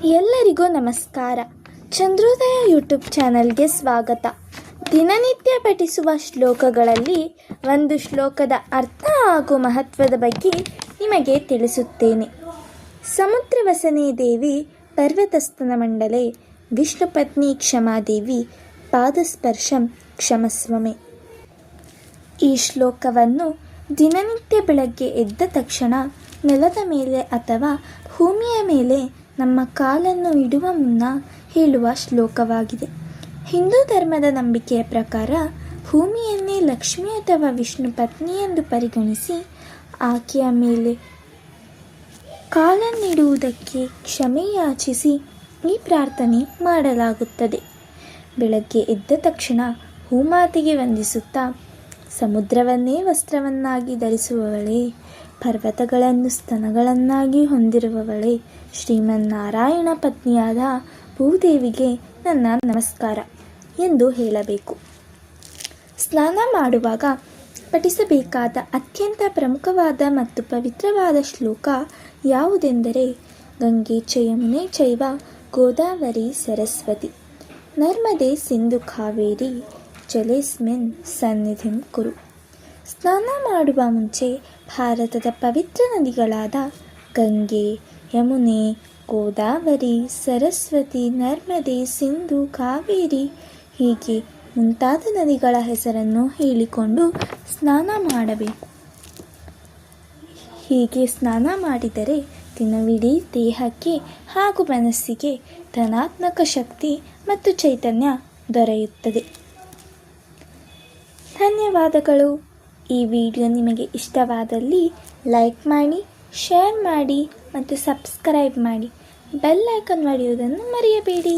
ಎಲ್ಲರಿಗೂ ನಮಸ್ಕಾರ. ಚಂದ್ರೋದಯ ಯೂಟ್ಯೂಬ್ ಚಾನಲ್ಗೆ ಸ್ವಾಗತ. ದಿನನಿತ್ಯ ಪಠಿಸುವ ಶ್ಲೋಕಗಳಲ್ಲಿ ಒಂದು ಶ್ಲೋಕದ ಅರ್ಥ ಹಾಗೂ ಮಹತ್ವದ ಬಗ್ಗೆ ನಿಮಗೆ ತಿಳಿಸುತ್ತೇನೆ. ಸಮುದ್ರವಸನೆ ದೇವಿ ಪರ್ವತಸ್ತನ ಮಂಡಲೆ ವಿಷ್ಣುಪತ್ನಿ ಕ್ಷಮಾದೇವಿ ಪಾದಸ್ಪರ್ಶಂ ಕ್ಷಮಸ್ವಮೆ. ಈ ಶ್ಲೋಕವನ್ನು ದಿನನಿತ್ಯ ಬೆಳಗ್ಗೆ ಎದ್ದ ತಕ್ಷಣ ನೆಲದ ಮೇಲೆ ಅಥವಾ ಭೂಮಿಯ ಮೇಲೆ ನಮ್ಮ ಕಾಲನ್ನು ಇಡುವ ಮುನ್ನ ಹೇಳುವ ಶ್ಲೋಕವಾಗಿದೆ. ಹಿಂದೂ ಧರ್ಮದ ನಂಬಿಕೆಯ ಪ್ರಕಾರ ಭೂಮಿಯನ್ನೇ ಲಕ್ಷ್ಮಿ ಅಥವಾ ವಿಷ್ಣು ಪತ್ನಿ ಎಂದು ಪರಿಗಣಿಸಿ ಆಕೆಯ ಮೇಲೆ ಕಾಲನ್ನಿಡುವುದಕ್ಕೆ ಕ್ಷಮೆ ಯಾಚಿಸಿ ಈ ಪ್ರಾರ್ಥನೆ ಮಾಡಲಾಗುತ್ತದೆ. ಬೆಳಗ್ಗೆ ಎದ್ದ ತಕ್ಷಣ ಭೂಮಾತೆಗೆ ವಂದಿಸುತ್ತಾ, ಸಮುದ್ರವನ್ನೇ ವಸ್ತ್ರವನ್ನಾಗಿ ಧರಿಸುವವಳೇ, ಪರ್ವತಗಳನ್ನು ಸ್ತನಗಳನ್ನಾಗಿ ಹೊಂದಿರುವವಳೇ, ಶ್ರೀಮನ್ನಾರಾಯಣ ಪತ್ನಿಯಾದ ಭೂದೇವಿಗೆ ನನ್ನ ನಮಸ್ಕಾರ ಎಂದು ಹೇಳಬೇಕು. ಸ್ನಾನ ಮಾಡುವಾಗ ಪಠಿಸಬೇಕಾದ ಅತ್ಯಂತ ಪ್ರಮುಖವಾದ ಮತ್ತು ಪವಿತ್ರವಾದ ಶ್ಲೋಕ ಯಾವುದೆಂದರೆ, ಗಂಗೆ ಚ ಯಮುನೆ ಚೈವ ಗೋದಾವರಿ ಸರಸ್ವತಿ ನರ್ಮದೆ ಸಿಂಧು ಕಾವೇರಿ ಜಲೇಸ್ಮಿನ್ ಸನ್ನಿಧಿಂ ಕುರು. ಸ್ನಾನ ಮಾಡುವ ಮುಂಚೆ ಭಾರತದ ಪವಿತ್ರ ನದಿಗಳಾದ ಗಂಗೆ, ಯಮುನೆ, ಗೋದಾವರಿ, ಸರಸ್ವತಿ, ನರ್ಮದೆ, ಸಿಂಧು, ಕಾವೇರಿ ಹೀಗೆ ಮುಂತಾದ ನದಿಗಳ ಹೆಸರನ್ನು ಹೇಳಿಕೊಂಡು ಸ್ನಾನ ಮಾಡಬೇಕು. ಹೀಗೆ ಸ್ನಾನ ಮಾಡಿದರೆ ದಿನವಿಡೀ ದೇಹಕ್ಕೆ ಹಾಗೂ ಮನಸ್ಸಿಗೆ ಧನಾತ್ಮಕ ಶಕ್ತಿ ಮತ್ತು ಚೈತನ್ಯ ದೊರೆಯುತ್ತದೆ. ಧನ್ಯವಾದಗಳು. ಈ ವಿಡಿಯೋ ನಿಮಗೆ ಇಷ್ಟವಾದಲ್ಲಿ ಲೈಕ್ ಮಾಡಿ, ಶೇರ್ ಮಾಡಿ ಮತ್ತು ಸಬ್ಸ್ಕ್ರೈಬ್ ಮಾಡಿ. ಬೆಲ್ ಐಕಾನ್ ಒಡೆಯುವುದನ್ನು ಮರೆಯಬೇಡಿ.